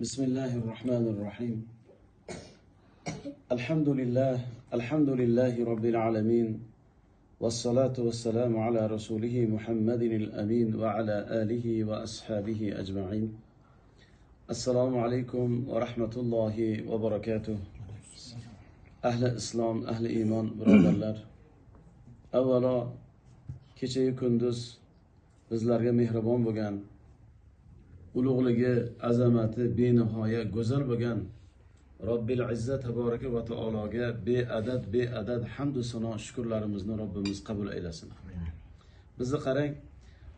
بسم الله الرحمن الرحيم. الحمد لله رب العالمين، والصلاة والسلام على رسوله محمد الأمين وعلى آله وأصحابه أجمعين. السلام عليكم ورحمة الله وبركاته. أهل إسلام، أهل إيمان برادرlar. Avvalo kecha kunduz bizlarga mehribon bo'lgan, ulug'ligi, azamati benihoya go'zal bo'lgan Robbil Izzat taboraka va taologa beadad hamd va sano shukrlarimizni Robbimiz qabul aylasin. Bizni qarang,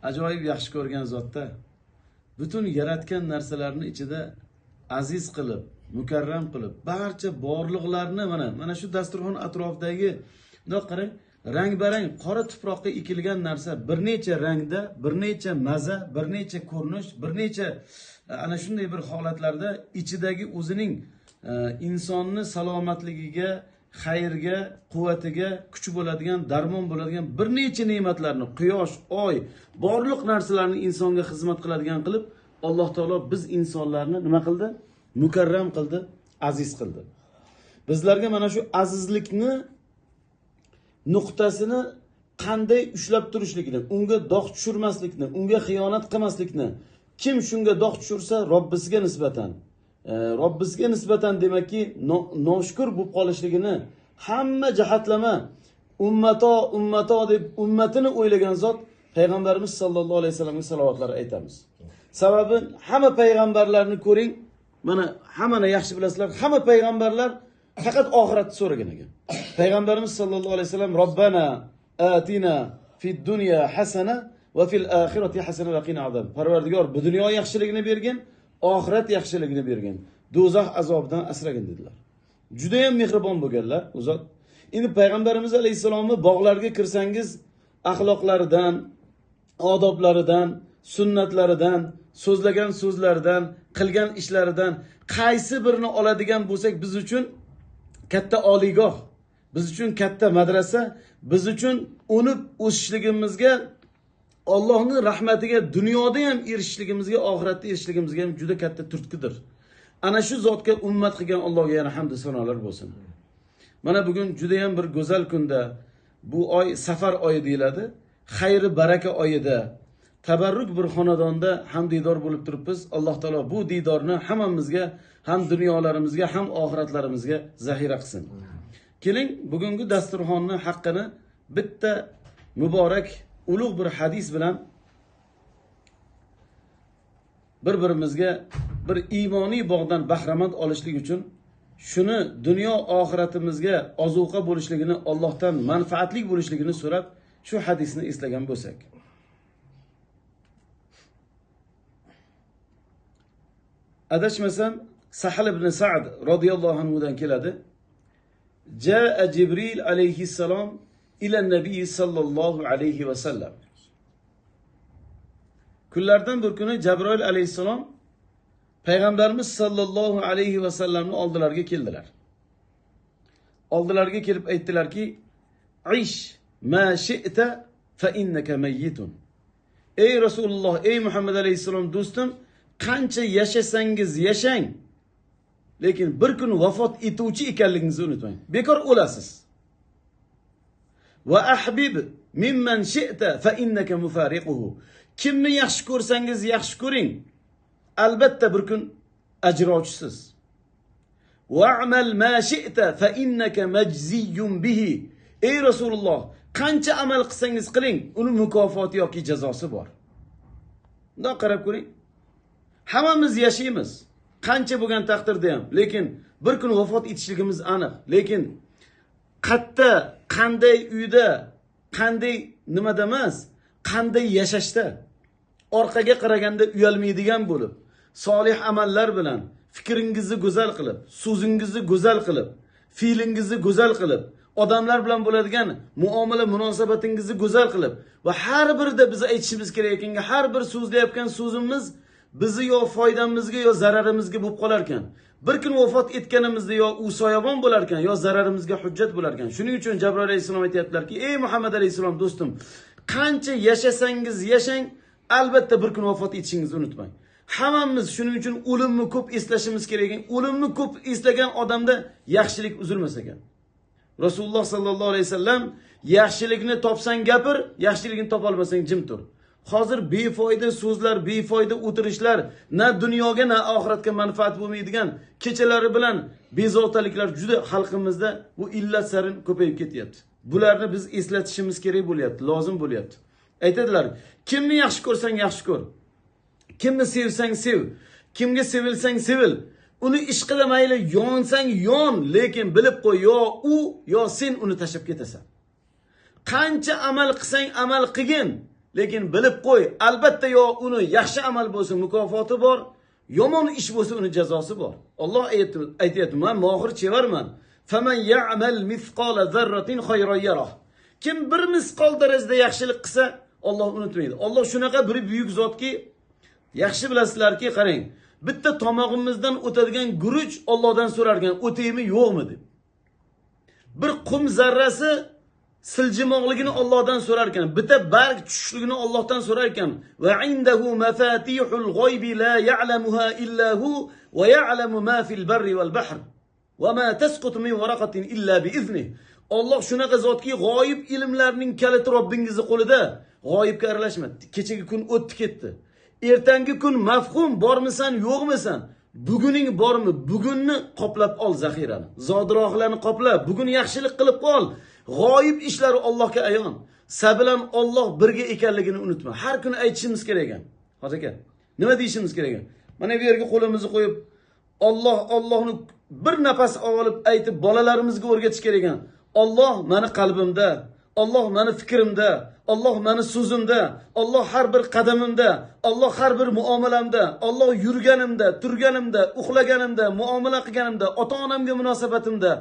ajoyib yaxshi ko'rgan zotda butun yaratgan narsalarni ichida aziz qilib, mukarram qilib, barcha borliqlarni mana shu dasturxon atrofidagi bundoq qarang, rang-barang qora tuproqqa ekilgan narsa bir necha rangda, bir necha maza, bir necha ko'rinish, bir necha ana shunday bir holatlarda ichidagi o'zining insonni salomatligiga, xayrga, quvvatiga, kuchi bo'ladigan, darmon bo'ladigan bir necha ne'matlarni, quyosh, oy, borliq narsalarni insonga xizmat qiladigan qilib Alloh taolo biz insonlarni nima qildi? Mukarram qildi, aziz qildi. Bizlarga mana shu azizlikni nuqtasini qanday ushlab turishlikni, unga dog' tushirmaslikni, unga xiyonat qilmaslikni, kim shunga dog' tushirsa Robbisiga nisbatan demakki noshkur bo'lib qolishligini hamma jihatlama ummato deb ummatini o'ylagan zot payg'ambarimiz sollallohu alayhi vasallamga salovatlar aytamiz. Sababi hamma payg'ambarlarni ko'ring, mana hammani yaxshi bilasizlar, hamma payg'ambarlar faqat oxiratni so'ragan ekan. Payg'ambarimiz sollallohu alayhi vasallam Robbana atina fid dunya hasana va fil oxirati hasana va qina azab. Parvardigor bu dunyo yaxshiligini bergin, oxirat yaxshiligini bergin, do'zax azobidan asragin dedilar. Juda ham mehribon bo'lganlar u zot. Endi payg'ambarimiz alayhisalomni bog'larga kirsangiz, axloqlaridan, odoblaridan, sunnatlaridan, so'zlagan so'zlaridan, qilgan ishlaridan qaysi birini oladigan bo'lsak biz uchun katta oliygoh, biz uchun katta madrasa, biz uchun unib o'sishligimizga, Allohning rahmatiga dunyoda ham erishishligimizga, oxiratda erishishligimizga ham juda katta turtkidir. Ana shu zotga ummat qilgan Allohga yana hamd va sanolar bo'lsin. Mana bugun juda ham bir go'zal kunda, bu oy Safar oyi deyiladi. Xayri baraka oyida tabarruk bir xonadonda ham didor bo'lib turibmiz. Alloh taolo bu didorni hammamizga, ham dunyolarimizga, ham oxiratlarimizga zaxira qilsin. Keling, bugungi dasturxonni haqqini bitta muborak ulug' bir hadis bilan bir-birimizga bir iymoniy bog'dan bahramand olishlik uchun, shuni dunyo oxiratimizga ozuqa bo'lishligini, Allohdan manfaatli bo'lishligini so'rab, shu hadisni eslagan bo'lsak. Adashmasam Sahal ibn Sa'd radhiyallohu anhudan keladi. Jaa Jibril alayhissalom ila nabiy sallallohu alayhi va sallam. Kunlardan bir kuni Jabroil alayhissalom payg'ambarimiz sallallohu alayhi va sallamni oldilariga keldilar. Oldilariga kelib aytdilarki: "Ish ma shi'ta fa innaka mayyitun." Ey Rasululloh, ey Muhammad alayhissalom do'stim, qancha yashasangiz yashang, lekin bir kun vafot etuvchi ekanligingizni unutmang. Bekor o'lasiz. Va ahbib mimman shi'ta fa innaka mufariquhu. Kimni yaxshi ko'rsangiz yaxshi ko'ring, albatta bir kun ajrochisiz. Wa'mal ma shi'ta fa innaka majziyun bihi. Ey Rasululloh, qancha amal qilsangiz qiling, uni mukofoti yoki jazosi bor. Bundoq qarab ko'ring. Hammamiz yashaymiz, qancha bo'lgan taqdirda ham, lekin bir kun vafot etishligimiz aniq. Lekin qatta, qanday uyda, qanday nimada emas, qanday yashashda, orqaga qaraganda uyalmaydigan bo'lib, solih amallar bilan fikringizni go'zal qilib, so'zingizni go'zal qilib, fe'lingizni go'zal qilib, odamlar bilan bo'ladigan muomala munosabatingizni go'zal qilib va har birida biz aytishimiz kerak ekan, har bir so'zlayotgan so'zimiz bizni yo foydamizga yo zararimizga bo'lib qolar ekan. Bir kun vafot etganimizda yo u soyabon bo'lar ekan, yo zararimizga hujjat bo'lar ekan. Shuning uchun Jabroil alayhisalom aytayaptilarki: "Ey Muhammad alayhisalom do'stim, qancha yashasangiz yashang, albatta bir kun vafot etishingizni unutmang. Hammamiz shuning uchun o'limni ko'p eslashimiz kerak ekan. O'limni ko'p eslagan odamda yaxshilik uzilmas ekan. Rasululloh sallallohu alayhi vasallam yaxshilikni topsang gapir, yaxshilikni topa olmasang jim tur. Hozir befoyda so'zlar, befoyda o'tirishlar, na dunyoga na oxiratga manfaat bo'lmaydigan kechalari bilan bezovtaliklar juda xalqimizda bu illat sarin ko'payib ketyapti. Bularni biz eslatishimiz kerak bo'lyapti, lozim bo'lyapti. Aytadilar, kimni yaxshi ko'rsang yaxshi ko'r. Kimni sevsang sev, kimga sevilsang sevil. Uni ishqida mayli yonsang yon, lekin bilib qo'y, yo u yo sen uni tashlab ketasan. Qancha amal qilsang amal qilgin, lekin bilib qo'y, albatta yo uni yaxshi amal bo'lsa mukofoti bor, yomon ish bo'lsa uni jazosi bor. Alloh aytayapti, men mohir chevarman. Faman ya'mal mithqala zarratin khayran yarah. Kim bir misqol darajada yaxshilik qilsa, Alloh unutmaydi. Alloh shunaqa bir buyuk zotki, yaxshi bilasizlarki, qarang, bitta tomog'imizdan o'tadigan guruch Allohdan so'rar ekan, o'taymi yo'qmi deb. Bir qum zarrasi siljimoqligini Allohdan so'rar ekan, bitta barg tushishligini Allohdan so'rar ekan. Va indahu mafatihul g'oybi la ya'lamuha illa hu va ya'lamu ma fil barri wal bahr va ma tasqutu min waraqatin illa bi iznih. Alloh shunaqa zotki, g'oyib ilmlarning kaliti Robbingizning qo'lida. G'oyibga aralashma. Kechagi kun o'tdi ketdi. Ertangi kun mafhum bormisan, yo'qmisan? Buguning bormi? Bugunni qoplab ol zaxirani. Zodiroqlarni qopla. Bugun yaxshilik qilib qol. G'oyib ishlari Allohga ayon. Sabilan Alloh birga ekanligini unutma. Har kuni aytishimiz kerak ekan. Hozir aka, nima deyishimiz kerak ekan? Mana bu yerga qo'limizni qo'yib, Allohni bir nafas olib aytib bolalarimizga o'rgatish kerak ekan. Alloh meni qalbimda, Alloh meni fikrimda, Alloh meni so'zimda, Alloh har bir qadamimda, Alloh har bir muomalamda, Alloh yurganimda, turganimda, uxlaganimda, muomala qilganimda, ota-onamga munosabatimda,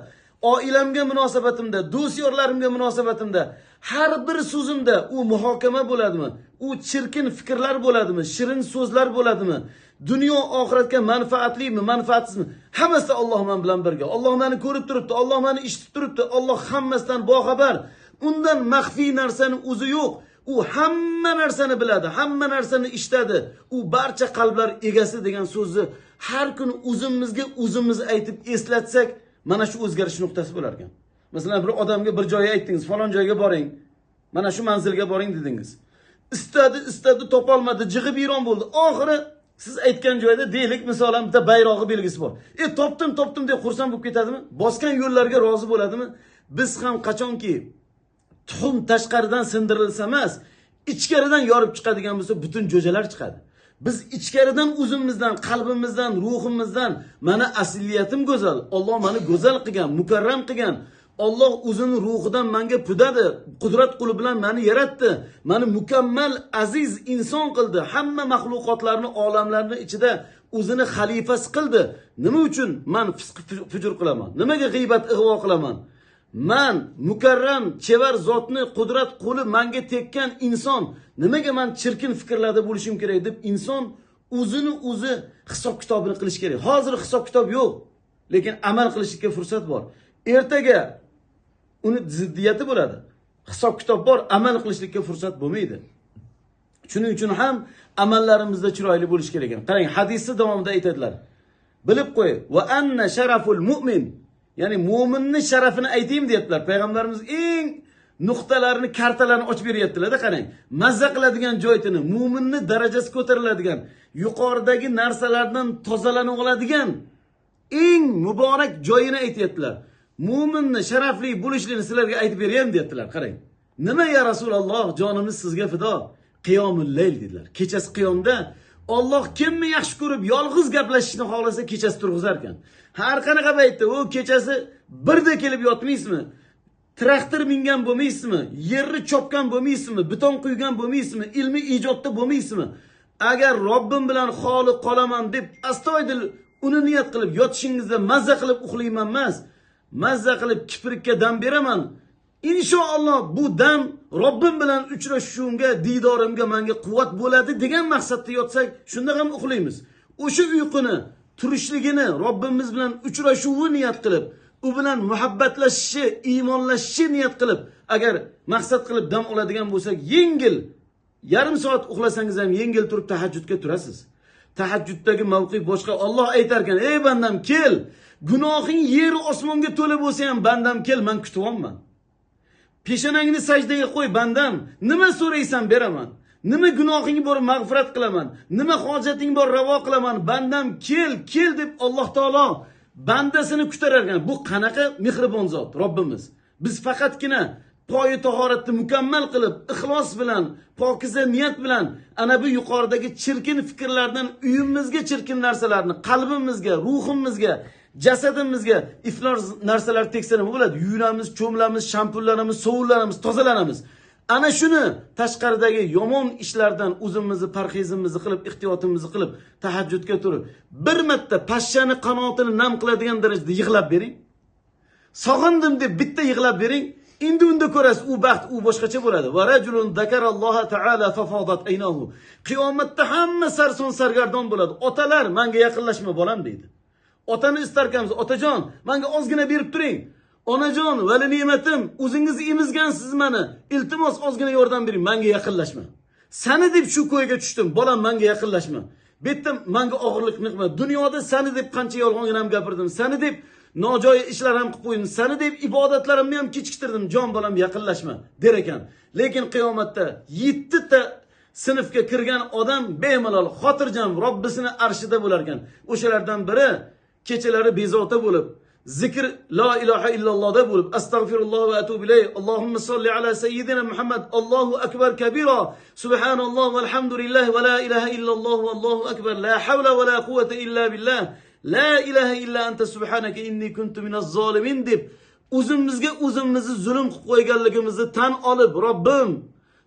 oilamga munosabatimda, do'styorlarimga munosabatimda, har bir so'zimda u muhokama bo'ladimi? U chirkin fikrlar bo'ladimi? Shirin so'zlar bo'ladimi? Dunyo oxiratga manfaatlimi, manfaatsizmi? Hammasida Alloh men bilan birga. Alloh meni ko'rib turibdi, Alloh meni eshitib turibdi, Alloh hammasidan boxabar. Undan maxfiy narsani o'zi yo'q. U hamma narsani biladi, hamma narsani eshitadi. U barcha qalblar egasi degan so'zni har kuni o'zimizga o'zimiz aytib eslatsak, mana shu o'zgarish nuqtasi bo'lar ekan. Masalan, bir odamga bir joyga aytdingiz, falon joyga boring. Mana shu manzilga boring dedingiz. Istadi, topolmadi, jig'i-biyron bo'ldi. Oxiri siz aytgan joyda deylik, misolan bitta bayrog'i belgisi bor. Topdim deb xursand bo'lib ketadimi? Bosgan yo'llarga rozi bo'ladimi? Biz ham qachonki tuxum tashqaridan sindirilsa emas, ichkaridan yorib chiqadigan bo'lsa, butun jo'jalar chiqadi. Biz ichkaridan o'zimizdan, qalbimizdan, ruhimizdan, mana asliyatim go'zal, Alloh meni go'zal qilgan, mukarram qilgan. Alloh o'zining ruhidan menga pudadi, qudrat qo'li bilan meni yaratdi. Meni mukammal, aziz inson qildi. Hamma mahluqotlarni, olamlarni ichida o'zini xalifasi qildi. Nima uchun men fisq fujur qilaman? Nimaga g'iybat, ig'vo qilaman? Man mukarram, chevar zotni qudrat qo'li menga tekkan inson, nimaga men chirkin fikrlarda bo'lishim kerak deb inson o'zini o'zi hisob kitobini qilish kerak. Hozir hisob kitob yo'q, lekin amal qilishga fursat bor. Ertaga uni ziddiyati bo'ladi. Hisob kitob bor, amal qilishga fursat bo'lmaydi. Shuning uchun ham amallarimizda chiroyli bo'lish kerak ekan. Qarang, hadisda davomida aytadilar. Bilib qo'y, va anna sharaful mu'min. Ya'ni mu'minning sharafini aytaymi deyaptilar. Payg'ambarimiz eng nuqtalarini, kartalarni ochib beryaptilar-da, qarang. Mazza qiladigan joyini, mu'minning darajasi ko'tariladigan, yuqoridagi narsalardan tozalanib oladigan eng muborak joyini aytayaptilar. Mu'minning sharafli bo'lishligini sizlarga aytib beryapman deyaptilar, qarang. Nima ya Rasululloh, jonimiz sizga fido. Qiyomul layl dedilar. Kechasi qiyomda Alloh kimni yaxshi ko'rib yolg'iz gaplashishni xohlasa kechasi turg'izar ekan. Har qanaqa paytda u kechasi birda kelib yotmaysizmi? Traktor mingan bo'lmaysizmi? Yerni chopgan bo'lmaysizmi? Beton quygan bo'lmaysizmi? Ilmiy ijodda bo'lmaysizmi? Agar Robbim bilan xoli qolaman deb astoydil uni niyat qilib yotishingizda mazza qilib uxlayman emas, mazza qilib kiprikka dam beraman. Inshaalloh bu dam Robbim bilan uchrashishimga, didorimga menga quvvat bo'ladi degan maqsadda yotsak, shunda ham uxlaymiz. O'sha uyquni, turishligini, Robbimiz bilan uchrashuvni niyat qilib, u bilan muhabbatlashishi, iymonlashishi niyat qilib, agar maqsad qilib dam oladigan bo'lsak, yengil, yarim soat uxlasangiz ham yengil turib tahajjudga turasiz. Tahajjuddagi mavqi boshqa. Alloh aytar ekan: "Ey bandam, kel. Gunohing yer osmonga to'la bo'lsa ham bandam kel, men kutyapman. Peshonangni sajdaga qo'y bandam. Nima so'raysan beraman. Nima gunohing bor mag'firat qilaman. Nima hojating bor ravo qilaman. Bandam kel, kel" deb Alloh taolo bandasini kutar ekan. Bu qanaqa mehribon zot Robbimiz. Biz faqatgina poyi tahoratni mukammal qilib, ixlos bilan, pokiza niyat bilan ana bu yuqoridagi chirkin fikrlardan uyimizga chirkin narsalarni, qalbimizga, ruhimizga, jasadimizga iflos narsalar teksa nima bo'ladi? Yuyunamiz, cho'milamiz, shampunlanamiz, sovunlanamiz, tozalanamiz. Ana shuni tashqaridagi yomon ishlardan o'zimizni parhezimizni qilib, ehtiyotimizni qilib, tahajjudga turib, bir marta pashshani qanotini nam qiladigan darajada yig'lab bering. Sog'indim deb bitta yig'lab bering. Endi unda ko'rasiz, u baxt, u boshqacha bo'ladi. Va rajulun zakaralloha taala fafadat aynahu. Qiyomatda hamma sarson sargardon bo'ladi. Otalar menga yaqinlashma bolam deydi. Otani istarkanmiz, otajon, menga ozgina berib turing. Onajon, vali ne'matim, o'zingiz emizgansiz meni. Iltimos ozgina yordam bering, menga yaqinlashma. Sani deb shu ko'yga tushdim, bolam menga yaqinlashma. Bitta menga og'irlik qilma. Dunyoda sani deb qancha yolg'on ham gapirdim. Sani deb nojo'ya ishlar ham qilib qo'ydim. Sani deb ibodatlarimni ham kechiktirdim. Jon bolam yaqinlashma der ekan. Lekin qiyomatda 7 ta sinfga kirgan odam bemalol xotirjam Robbisini arshida bo'lar ekan. O'shalardan biri kechalari bezovta bo'lib, zikr la ilaha illallohda bo'lib, astagfirulloh va atubu ilayh, Allohumma solli ala sayyidina Muhammad, Allohu akbar kabira, subhanalloh valhamdulillah va la ilaha illalloh vallohu akbar, la havla va la quvvata illa billah. La ilaha illa anta subhanaka inni kuntu minaz zolimin deb o'zimizga o'zimizni zulm qilib qo'yganligimizni tan olib, Robbim,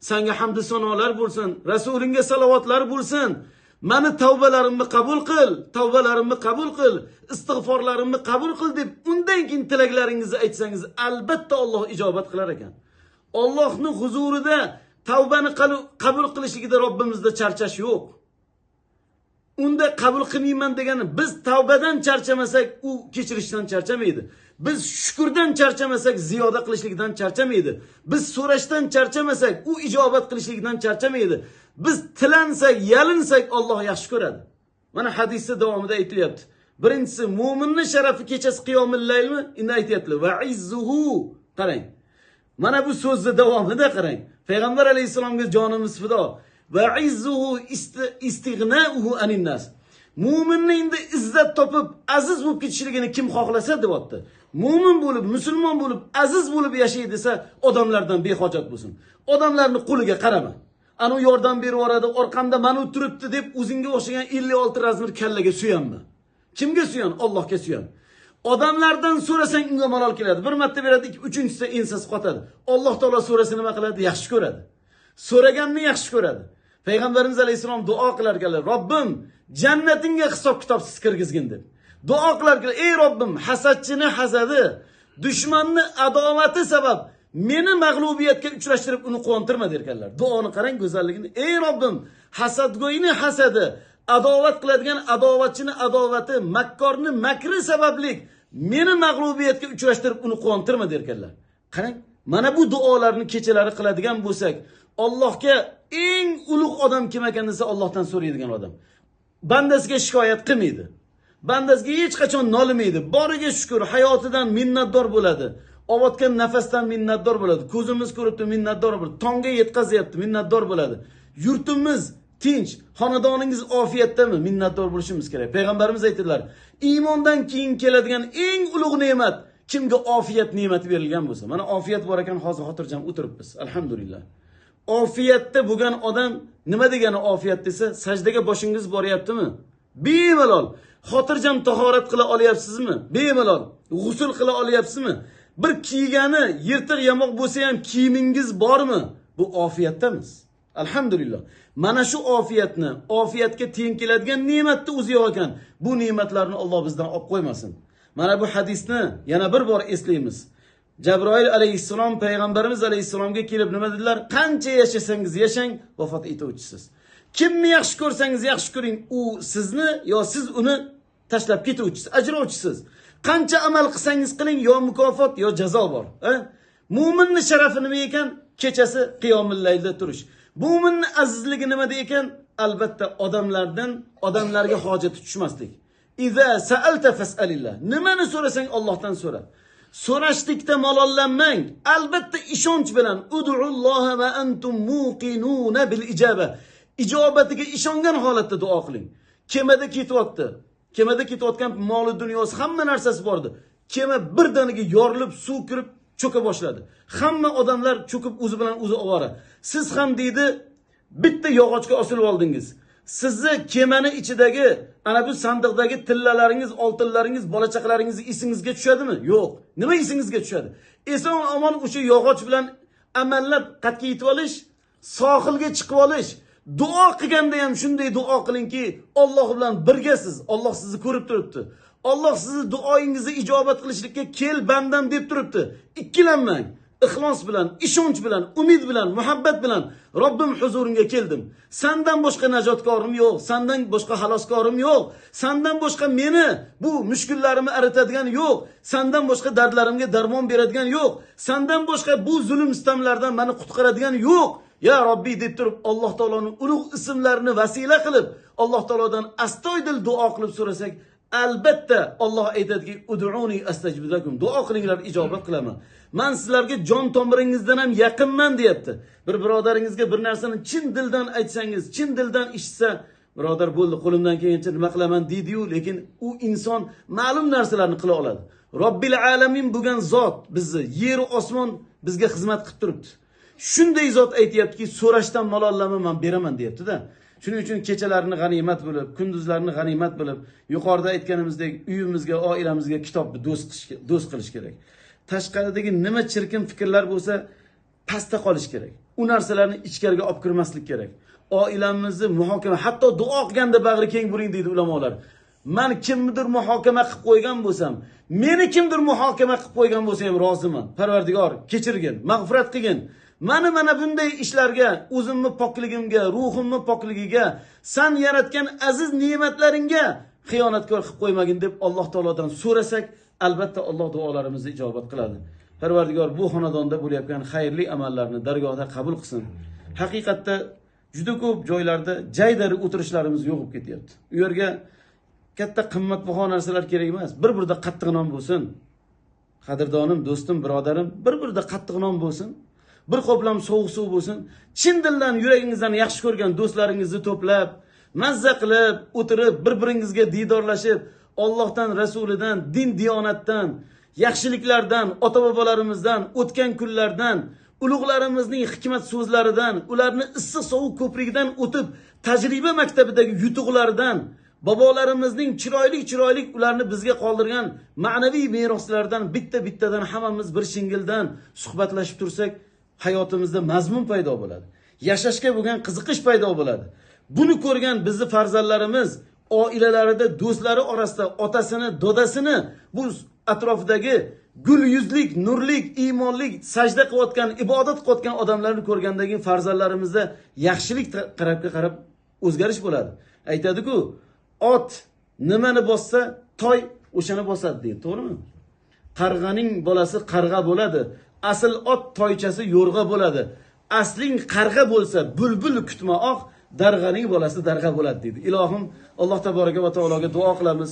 senga hamd va sanolar bo'lsin, rasulingga salovatlar bo'lsin. Meni tavbalarimni qabul qil, tavbalarimni qabul qil, istig'forlarimni qabul qil deb undan keyin tilaklaringizni aytsangiz, albatta Alloh ijobat qilar ekan. Allohning huzurida tavbani qabul qilishligida Robbimizda charchash yo'q. Unda qabul qilmayman degani, biz tavbadan charchamasak, u kechirishdan charchamaydi. Biz shukrdan charchamasak, ziyoda qilishlikdan charchamaydi. Biz so'rashdan charchamasak, u ijobat qilishlikdan charchamaydi. Biz tilansak, yalinsak Alloh yaxshi ko'radi. Mana hadisda davomida aytilyapti. Birinchisi, mu'minning sharafi kechasi qiyomul laylmi? Endi aytayapti. Va izzuhu. Qarang. Mana bu so'zning davomida qarang. Payg'ambar alayhisalomga jonimiz fido. Va izzuhu istighna'uhu anin nas. Mu'minning endi izzat topib, aziz bo'lib ketishligini kim xohlasa deyapti. Mu'min bo'lib, musulmon bo'lib, aziz bo'lib yashay desa, odamlardan behojat bo'lsin. Odamlarning qo'liga qarama. Anu yordam berib yoradi, orqamda mana turibdi deb o'zingga o'xshagan 56 razmir kallaga suyanma. Kimga suyan? Allohga suyan. Odamlardan so'rasang unga malol keladi. Bir marta beradi, uchinchisida ensasi qotadi. Alloh taolo so'rasa nima qiladi? Yaxshi ko'radi. So'raganni yaxshi ko'radi. Payg'ambarimiz alayhisalom duo qilar ekanlar: "Robbim, jannatingga hisob-kitobsiz kirgizgin" deb. Duo qilar ekanlar: "Ey Robbim, hasadchini hasadi, dushmanni adovati sabab meni mag'lubiyatga uchrashtirib uni quvontirma" derkanlar. Duoni qarang go'zalligini. "Ey Robbim, hasadgo'yni hasadi, adovat qiladigan adovatchini adovati, makkorni makri sababli meni mag'lubiyatga uchrashtirib uni quvontirma" derkanlar. Qarang, mana bu duolarni kechalari qiladigan bo'lsak, Allohga eng ulug' odam kim ekan desa, Allohdan so'raydigan odam. Bandasiga shikoyat qilmaydi. Bandasiga hech qachon nolimaydi. Boriga shukr, hayotidan minnatdor bo'ladi. Olayotgan nafasdan minnatdor bo'ladi. Ko'zimiz ko'ribdi, minnatdor bo'ladi. Tongga yetkazyapti, minnatdor bo'ladi. Yurtimiz tinch, xonadoningiz ofiyatdami? Minnatdor bo'lishimiz kerak. Payg'ambarimiz aytdilar: "Iymondan keyin keladigan eng ulug' ne'mat kimga ofiyat ne'mati berilgan bo'lsa." Mana ofiyat bor ekan, hozir xotirjam o'tiribmiz. Alhamdulillah. Ofiyatda bo'lgan odam nima degani ofiyat desa, sajdaga boshingiz boryaptimi? Bemalol xotirjam tahorat qila olyapsizmi? Bemalol g'usl qila olyapsizmi? Bir kiygani yirtiq yamoq bo'lsa ham kiyimingiz bormi? Bu ofiyatdamiz. Alhamdulillah. Mana shu ofiyatni, ofiyatga teng keladigan ne'matni o'zi yo'q ekan. Bu ne'matlarni Alloh bizdan olib qo'ymasin. Mana bu hadisni yana bir bor eslaymiz. Jabroil alayhissalom payg'ambarimiz alayhissalomga kelib nima dedilar? Qancha yashasangiz yashang, vafot etuvchisiz. Kimni yaxshi ko'rsangiz yaxshi ko'ring, u sizni yo siz uni tashlab ketuvchisiz, ajrovchisiz. Qancha amal qilsangiz qiling, yo mukofot yo jazo bor. Mu'minning sharafi nima ekan? Kechasi qiyomul laylda turish. Mu'minning azizligi nimada ekan? albatta odamlarga hojati tushmaslik. İza sa'alta fas'alillah. Nimani so'rasang Allohdan so'ra. So'rashlikda malollanmang. Albatta ishonch bilan ud'ulloha va antum muqinuna bil ijaba. Ijobatiga ishongan holatda duo qiling. Kemada ketyapti. Kemada ketayotgan moli dunyosi, hamma narsasi bor edi. Kema birdaniga yorilib, suv kirib cho'ka boshladi. Hamma odamlar cho'kib o'zi bilan o'zi ovora. Siz ham deydi bitta yog'ochga osilib oldingiz. Sizni kemani ichidagi ana bu sandiqdagi tillalaringiz, oltinlaringiz, bola chaqalaringiz esingizga tushadimi? Yo'q. Nima esingizga tushadi? Eson omon o'sha yog'och bilan amallab qatga yetib olish, sohilga chiqib olish. Duo qilganda ham shunday duo qilingki, Alloh bilan birgasiz. Alloh sizni ko'rib turibdi. Alloh sizni duoyingizni ijobat qilishlikka kel bandam deb turibdi. Ikkilanmang. İxlos bilan, ishonch bilan, umid bilan, muhabbat bilan Robbim huzuringa keldim. Sendan boshqa najotkorim yo'q, sendan boshqa xaloskorim yo'q. Sendan boshqa meni bu mushkullarimni aritadigan yo'q. Sendan boshqa dardlarimga darmon beradigan yo'q. Sendan boshqa bu zulm sitamlardan meni qutqaradigan yo'q. Ya Robbi deb turib Alloh taoloning ulug' ismlarini vasila qilib, Alloh taolodan astoydil duo qilib so'rasak, albatta Alloh aytadiki, ud'uni astajib lakum. Duo qilinglar, ijobat qilaman. Men sizlarga jon tomiringizdan ham yaqinman deyapti. Bir birodaringizga bir narsani chin dildan aytsangiz, chin dildan eshitsa, birodar bo'ldi, qo'limdan kelgancha nima qilaman deydi-yu, lekin u inson ma'lum narsalarni qila oladi. Robbil alamin bo'lgan zot bizni yer va osmon bizga xizmat qilib turibdi. Shunday zot aytayaptiki, so'rashdan malollama men beraman deyapti-da. Shuning uchun kechalarini g'animat bilib, kunduzlarini g'animat bilib, yuqorida aytganimizdek uyimizga, oilamizga kitobni do'st qilish kerak. Tashqaridagi nima chirkin fikrlar bo'lsa, pastda qolish kerak. U narsalarni ichkariga olib kirmaslik kerak. Oilamizni muhokama, hatto duo qilganda bag'ri keng bo'ling deydi ulamolar. Men kimnidir muhokama qilib qo'ygan bo'lsam, meni kimdir muhokama qilib qo'ygan bo'lsa ham roziman. Parvardigor, kechirgin, mag'firat qilgin. Mana bunday ishlarga, o'zimni pokligimga, ruhimni pokligiga, sen yaratgan aziz ne'matlaringga xiyonatkor qilib qo'ymagin deb Alloh taolodan so'rasak, albatta Alloh duolarimizni ijobat qiladi. Parvardigor bu xonadonda bo'layotgan xayrli amallarni dargohida qabul qilsin. Haqiqatda juda ko'p joylarda jaydari o'tirishlarimiz yo'q bo'lib ketyapti. U yerga katta qimmatbaho narsalar kerak emas. Bir-birda qattiq non bo'lsin. Qadrdonim, do'stim, birodarim, bir-birda qattiq non bo'lsin. Bir qoplam sovuq suv bo'lsin. Chin dildan yuragingizdan yaxshi ko'rgan do'stlaringizni to'plab, mazza qilib, o'tirib, bir-biringizga diydorlashib, Allohdan, Rasulidan, din diyonatdan, yaxshiliklardan, ota-bobolarimizdan, o'tgan kunlardan, ulug'larimizning hikmat so'zlaridan, ularni issiq sovuq ko'prigidan o'tib, tajriba maktabidagi yutuqlaridan, bobolarimizning chiroyli ularni bizga qoldirgan ma'naviy meroslardan bittadan hammamiz bir shingildan suhbatlashib tursak, hayotimizda mazmun paydo bo'ladi. Yashashga bo'lgan qiziqish paydo bo'ladi. Buni ko'rgan bizni farzandlarimiz oilalarida, do'stlari orasida otasini, dodasini, bu atrofdagi gul yuzlik, nurlik, iymonlik, sajda qilayotgan, ibodat qilayotgan odamlarni ko'rgandagi farzandlarimizda yaxshilik tarafga qarab o'zgarish bo'ladi. Aytadi-ku, ot nimani bossa, toy o'shani bosadi deydi, to'g'rimi? Qarg'aning bolasi qarg'a bo'ladi. Asl ot toychasi yo'rg'a bo'ladi. Asling qarg'a bo'lsa, bulbul kutma oq, darg'aning bolasi darg'a bo'ladi deydi. Ilohim Alloh taboraka va taologa duo qilamiz.